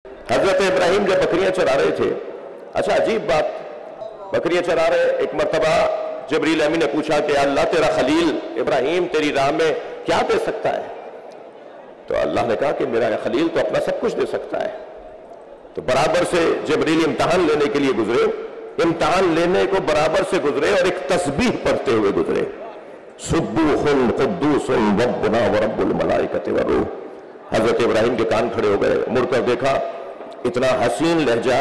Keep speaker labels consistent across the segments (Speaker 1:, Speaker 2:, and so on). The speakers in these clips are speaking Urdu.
Speaker 1: حضرت ابراہیم جب بکریاں چرا رہے تھے، اچھا عجیب بات، بکریاں چرا رہے، ایک مرتبہ جبریل امین نے پوچھا کہ اللہ تیرا خلیل ابراہیم تیری راہ میں کیا دے سکتا ہے؟ تو اللہ نے کہا کہ میرا خلیل تو اپنا سب کچھ دے سکتا ہے۔ تو برابر سے جبریل امتحان لینے کے لیے گزرے، امتحان لینے کو برابر سے گزرے اور ایک تسبیح پڑھتے ہوئے گزرے، سبوح قدوس ربنا ورب الملائکۃ والروح۔ حضرت ابراہیم کے کان کھڑے ہو گئے، مڑ کر دیکھا، اتنا حسین لہجہ،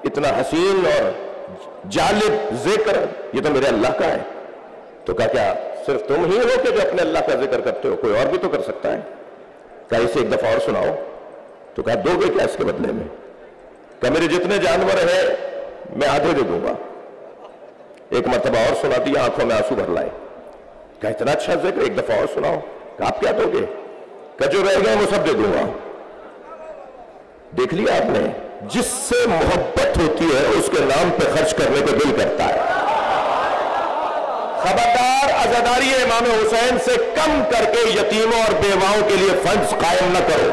Speaker 1: اتنا حسین اور جالب ذکر، یہ تو میرے اللہ کا ہے۔ تو کہا کیا صرف تم ہی ہو کہ جو اپنے اللہ کا ذکر کرتے ہو؟ کوئی اور بھی تو کر سکتا ہے۔ کہا اسے ایک دفعہ اور سناؤ۔ تو کہا دو گے کیا اس کے بدلے میں؟ کہ میرے جتنے جانور ہیں میں آدھے دے دوں گا۔ ایک مرتبہ اور سنا دیا، آنکھوں میں آنسو بھر لائے۔ کہا اتنا اچھا ذکر، ایک دفعہ اور سناؤ۔ کہا آپ کیا دو گے؟ کہ جو رہ گئے وہ سب دے دوں گا۔ دیکھ لیا آپ نے، جس سے محبت ہوتی ہے اس کے نام پہ خرچ کرنے کو دل کرتا ہے۔ خبردار، عزاداری امام حسین سے کم کر کے یتیموں اور بیواؤں کے لیے فنڈز قائم نہ کرو۔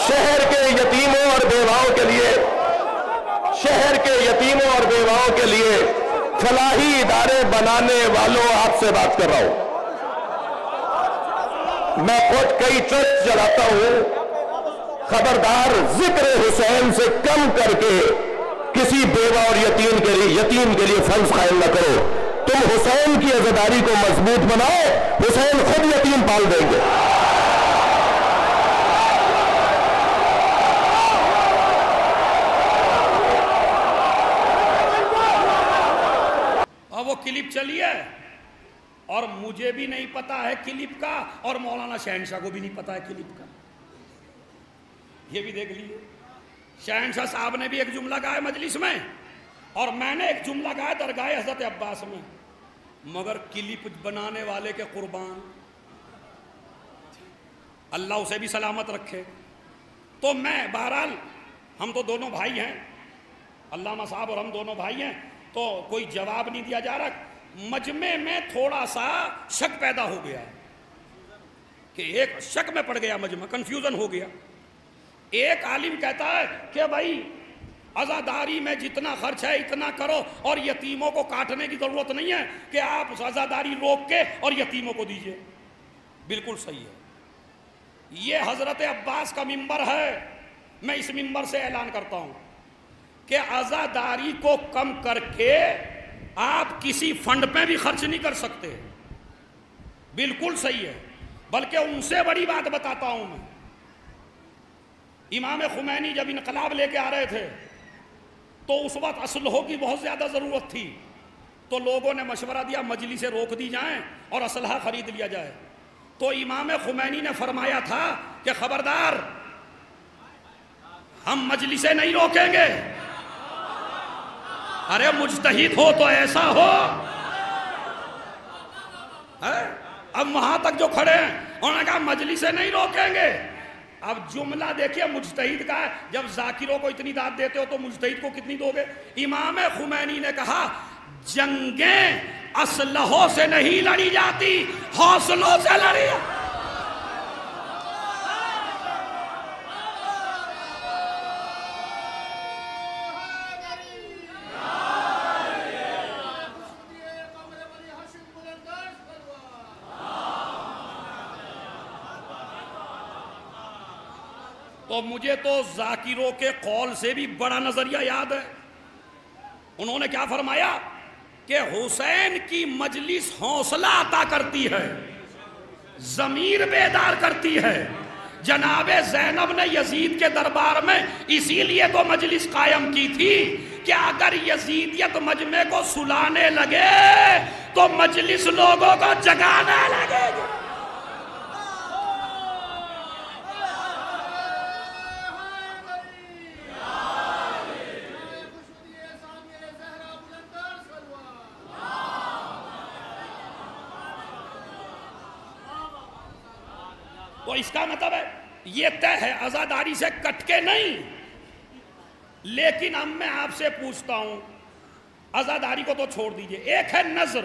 Speaker 1: شہر کے یتیموں اور بیواؤں کے لیے، شہر کے یتیموں اور بیواؤں کے لیے فلاحی ادارے بنانے والوں، آپ سے بات کر رہا ہوں۔ میں خود کئی ٹرسٹ چلاتا ہوں، خبردار ذکر حسین سے کم کر کے کسی بیوہ اور یتیم کے لیے فنڈز قائم نہ کرو۔ تم حسین کی عزاداری کو مضبوط بناؤ، حسین خود یتیم پال دیں گے۔
Speaker 2: وہ کلپ چلی ہے اور مجھے بھی نہیں پتا ہے کلپ کا، اور مولانا شہنشاہ کو بھی نہیں پتا ہے کلپ کا۔ یہ بھی دیکھ لیجیے، شہنشاہ صاحب نے بھی ایک جملہ گایا مجلس میں، اور میں نے ایک جملہ گایا درگاہ حضرت عباس میں، مگر کلپ بنانے والے کے قربان، اللہ اسے بھی سلامت رکھے۔ تو میں بہرحال، ہم تو دونوں بھائی ہیں، علامہ صاحب اور ہم دونوں بھائی ہیں، تو کوئی جواب نہیں دیا جا رہا۔ مجمع میں تھوڑا سا شک پیدا ہو گیا، کہ ایک شک میں پڑ گیا مجمع، کنفیوژن ہو گیا۔ ایک عالم کہتا ہے کہ بھائی عزاداری میں جتنا خرچ ہے اتنا کرو، اور یتیموں کو کاٹنے کی ضرورت نہیں ہے کہ آپ عزاداری روک کے اور یتیموں کو دیجئے۔ بالکل صحیح ہے، یہ حضرت عباس کا منبر ہے، میں اس منبر سے اعلان کرتا ہوں کہ عزاداری کو کم کر کے آپ کسی فنڈ پہ بھی خرچ نہیں کر سکتے۔ بالکل صحیح ہے، بلکہ ان سے بڑی بات بتاتا ہوں میں۔ امام خمینی جب انقلاب لے کے آ رہے تھے تو اس وقت اسلحوں کی بہت زیادہ ضرورت تھی، تو لوگوں نے مشورہ دیا مجلسیں روک دی جائیں اور اسلحہ خرید لیا جائے۔ تو امام خمینی نے فرمایا تھا کہ خبردار، ہم مجلسیں نہیں روکیں گے۔ ارے مجتہد ہو تو ایسا ہو۔ اب وہاں تک جو کھڑے ہیں انہوں نے کہا مجلسیں نہیں روکیں گے۔ اب جملہ دیکھیے مجتہد کا ہے، جب ذاکروں کو اتنی داد دیتے ہو تو مجتہد کو کتنی دو گے؟ امام خمینی نے کہا جنگیں اسلحوں سے نہیں لڑی جاتی، حوصلوں سے لڑی۔ تو مجھے تو ذاکروں کے قول سے بھی بڑا نظریہ یاد ہے۔ انہوں نے کیا فرمایا کہ حسین کی مجلس حوصلہ عطا کرتی ہے، ضمیر بیدار کرتی ہے۔ جناب زینب نے یزید کے دربار میں اسی لیے تو مجلس قائم کی تھی کہ اگر یزیدیت مجمع کو سلانے لگے تو مجلس لوگوں کو جگانے لگے گی۔ تو اس کا مطلب ہے یہ طے ہے عزاداری سے کٹ کے نہیں۔ لیکن اب میں آپ سے پوچھتا ہوں، عزاداری کو تو چھوڑ دیجئے، ایک ہے نظر،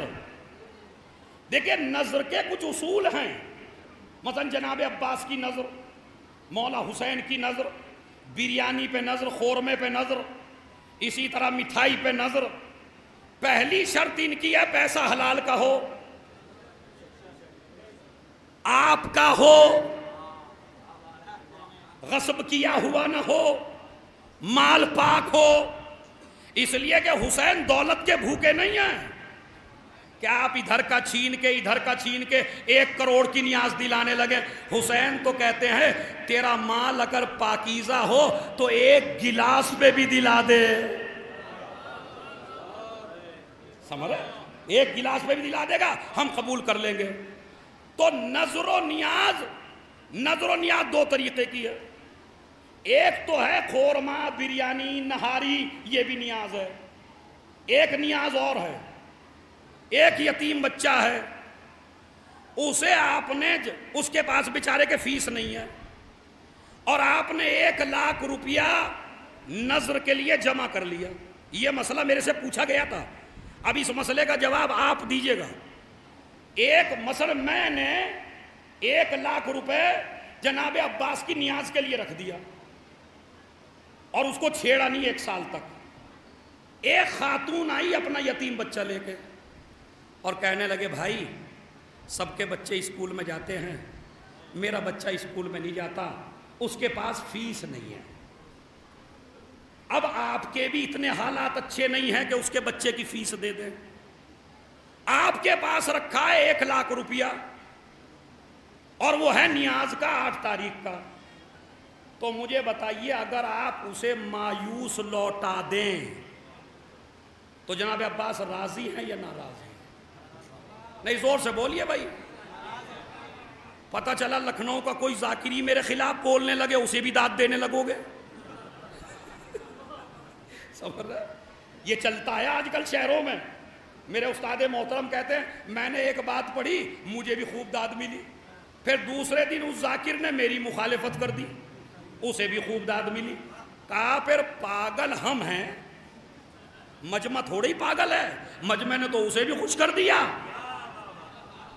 Speaker 2: دیکھیں نظر کے کچھ اصول ہیں، مثلا جناب عباس کی نظر، مولا حسین کی نظر، بریانی پہ نظر، خورمے پہ نظر، اسی طرح مٹھائی پہ نظر۔ پہلی شرط ان کی ہے پیسہ حلال کا ہو، آپ کا ہو، غصب کیا ہوا نہ ہو، مال پاک ہو۔ اس لیے کہ حسین دولت کے بھوکے نہیں ہیں کہ آپ ادھر کا چھین کے ادھر کا چھین کے 1 کروڑ کی نیاز دلانے لگے۔ حسین تو کہتے ہیں تیرا مال اگر پاکیزہ ہو تو 1 گلاس پہ بھی دلا دے، سمجھ رہے؟ 1 گلاس پہ بھی دلا دے گا، ہم قبول کر لیں گے۔ تو نظر و نیاز 2 طریقے کی ہے، ایک تو ہے خورما، بریانی، نہاری، یہ بھی نیاز ہے۔ ایک نیاز اور ہے، ایک یتیم بچہ ہے، اسے آپ نے، اس کے پاس بیچارے کے فیس نہیں ہے، اور آپ نے 1 لاکھ روپیہ نظر کے لیے جمع کر لیا۔ یہ مسئلہ میرے سے پوچھا گیا تھا، اب اس مسئلے کا جواب آپ دیجئے گا۔ مثلا میں نے 1 لاکھ روپے جناب عباس کی نیاز کے لیے رکھ دیا اور اس کو چھیڑا نہیں 1 سال تک۔ ایک خاتون آئی اپنا یتیم بچہ لے کے اور کہنے لگے بھائی سب کے بچے اسکول میں جاتے ہیں، میرا بچہ اسکول میں نہیں جاتا، اس کے پاس فیس نہیں ہے۔ اب آپ کے بھی اتنے حالات اچھے نہیں ہیں کہ اس کے بچے کی فیس دے دیں، آپ کے پاس رکھا ہے 1 لاکھ روپیہ اور وہ ہے نیاز کا 8 تاریخ کا، تو مجھے بتائیے اگر آپ اسے مایوس لوٹا دیں تو جناب عباس راضی ہیں یا ناراض ہیں؟ نہیں، زور سے بولیے بھائی۔ پتہ چلا لکھنؤ کا کوئی ذاکری میرے خلاف بولنے لگے، اسے بھی داد دینے لگو گے۔ سمجھ رہے؟ یہ چلتا ہے آج کل شہروں میں۔ میرے استاد محترم کہتے ہیں میں نے ایک بات پڑھی، مجھے بھی خوب داد ملی، پھر دوسرے دن اس ذاکر نے میری مخالفت کر دی، اسے بھی خوب داد ملی۔ کہا پھر پاگل ہم ہیں، مجمع تھوڑی پاگل ہے، مجمع نے تو اسے بھی خوش کر دیا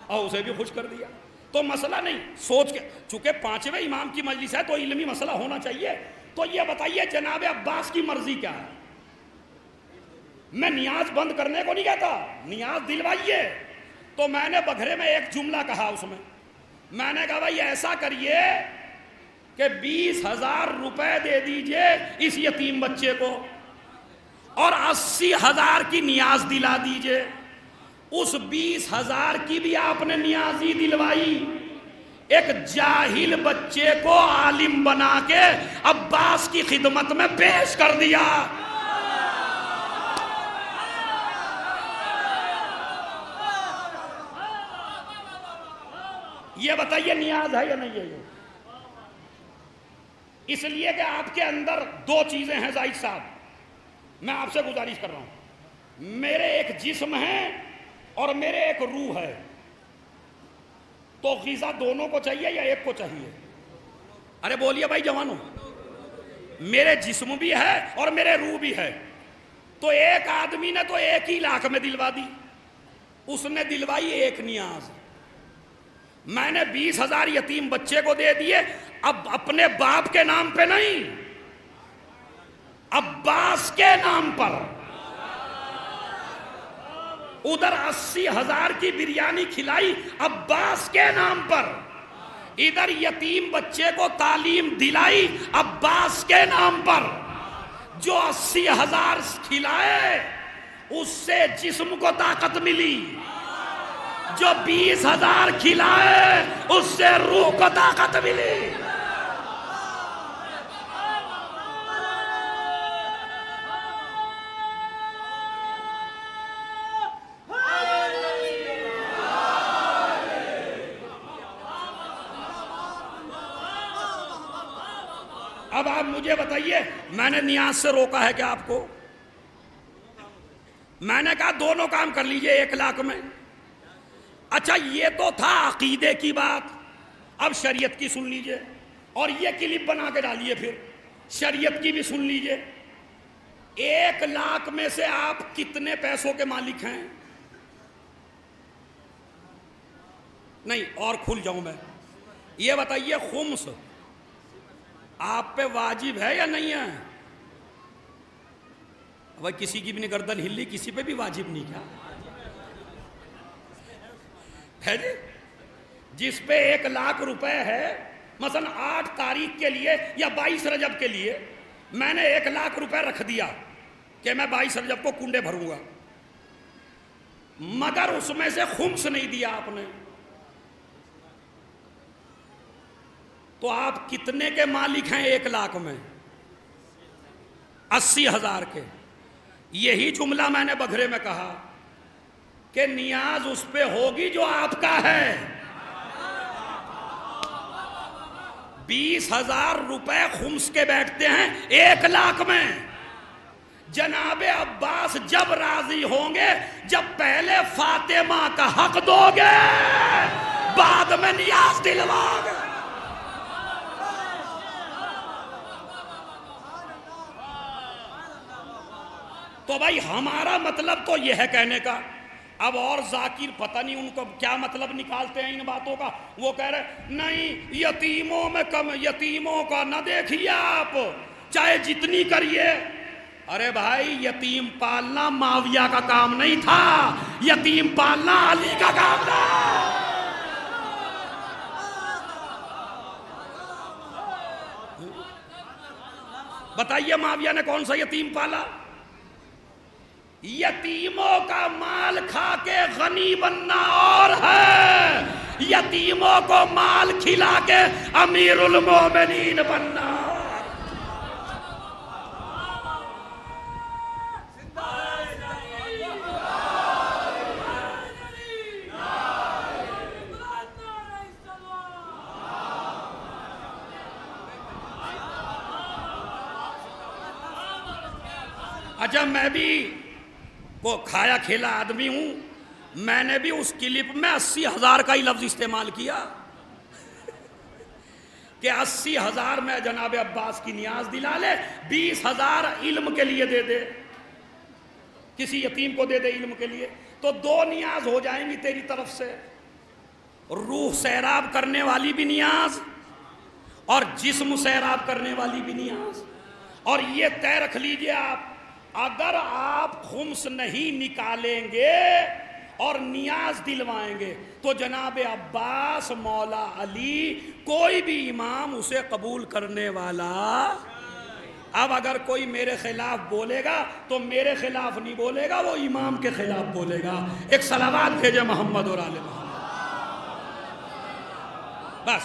Speaker 2: اور اسے بھی خوش کر دیا۔ تو مسئلہ نہیں، سوچ کے، چونکہ 5ویں امام کی مجلس ہے تو علمی مسئلہ ہونا چاہیے۔ تو یہ بتائیے جناب عباس کی مرضی کیا ہے؟ میں نیاز بند کرنے کو نہیں کہتا، نیاز دلوائیے۔ تو میں نے بگھرے میں ایک جملہ کہا، اس میں نے کہا بھائی ایسا کریے کہ 20,000 روپے دے دیجئے اس یتیم بچے کو اور 80,000 کی نیاز دلا دیجئے۔ اس 20,000 کی بھی آپ نے نیاز ہی دلوائی، ایک جاہل بچے کو عالم بنا کے عباس کی خدمت میں پیش کر دیا۔ یہ بتائیے نیاز ہے یا نہیں ہے؟ اس لیے کہ آپ کے اندر 2 چیزیں ہیں زاہد صاحب، میں آپ سے گزارش کر رہا ہوں، میرے ایک جسم ہے اور میرے ایک روح ہے، تو غذا دونوں کو چاہیے یا ایک کو چاہیے؟ ارے بولیے بھائی جوانوں، میرے جسم بھی ہے اور میرے روح بھی ہے، تو ایک آدمی نے تو 1 ہی لاکھ میں دلوا دی، اس نے دلوائی 1 نیاز، میں نے 20,000 یتیم بچے کو دے دیے، اب اپنے باپ کے نام پہ نہیں، عباس کے نام پر۔ ادھر 80,000 کی بریانی کھلائی عباس کے نام پر، ادھر یتیم بچے کو تعلیم دلائی عباس کے نام پر۔ جو 80,000 کھلائے اس سے جسم کو طاقت ملی، جو 20,000 کھلائے اس سے روح کو طاقت ملی۔ اب آپ مجھے بتائیے، میں نے نیاز سے روکا ہے کہ آپ کو؟ میں نے کہا دونوں کام کر لیجئے 1 لاکھ میں۔ اچھا یہ تو تھا عقیدے کی بات، اب شریعت کی سن لیجئے، اور یہ کلپ بنا کے ڈالیے، پھر شریعت کی بھی سن لیجئے۔ 1 لاکھ میں سے آپ کتنے پیسوں کے مالک ہیں؟ نہیں اور کھل جاؤں میں. یہ بتائیے خمس آپ پہ واجب ہے یا نہیں ہے؟ بھائی کسی کی بھی نہیں گردن ہلی، کسی پہ بھی واجب نہیں کیا ہے جی؟ جس پہ 1,00,000 روپے ہے، مثلا 8 تاریخ کے لیے یا 22 رجب کے لیے میں نے 1,00,000 روپے رکھ دیا کہ میں 22 رجب کو کنڈے بھروں گا، مگر اس میں سے خمس نہیں دیا آپ نے، تو آپ کتنے کے مالک ہیں 1,00,000 میں؟ 80,000 کے. یہی جملہ میں نے بگھرے میں کہا کہ نیاز اس پہ ہوگی جو آپ کا ہے. 20,000 روپے خمس کے بیٹھتے ہیں 1,00,000 میں. جناب عباس جب راضی ہوں گے جب پہلے فاطمہ کا حق دو گے بعد میں نیاز دلواؤ گے. تو بھائی ہمارا مطلب تو یہ ہے کہنے کا. اب اور ذاکر پتہ نہیں ان کو کیا مطلب نکالتے ہیں ان باتوں کا. وہ کہہ رہے نہیں یتیموں میں کم، یتیموں کا نہ دیکھیے آپ چاہے جتنی کریے. ارے بھائی یتیم پالنا معاویہ کا کام نہیں تھا، یتیم پالنا علی کا کام تھا. بتائیے معاویہ نے کون سا یتیم پالا؟ یتیموں کا مال کھا کے غنی بننا اور ہے، یتیموں کو مال کھلا کے امیر المومنین بننا. اچھا میں بھی وہ کھایا کھیلا آدمی ہوں، میں نے بھی اس کلپ میں 80,000 کا ہی لفظ استعمال کیا کہ 80,000 میں جناب عباس کی نیاز دلا لے، 20,000 علم کے لیے دے دے، کسی یتیم کو دے دے علم کے لیے، تو 2 نیاز ہو جائیں گی تیری طرف سے، روح سیراب کرنے والی بھی نیاز اور جسم سیراب کرنے والی بھی نیاز. اور یہ طے رکھ لیجئے آپ، اگر آپ خمس نہیں نکالیں گے اور نیاز دلوائیں گے تو جناب عباس مولا علی کوئی بھی امام اسے قبول کرنے والا. اب اگر کوئی میرے خلاف بولے گا تو میرے خلاف نہیں بولے گا، وہ امام کے خلاف بولے گا. ایک صلوات بھیجے محمد اور آل محمد. بس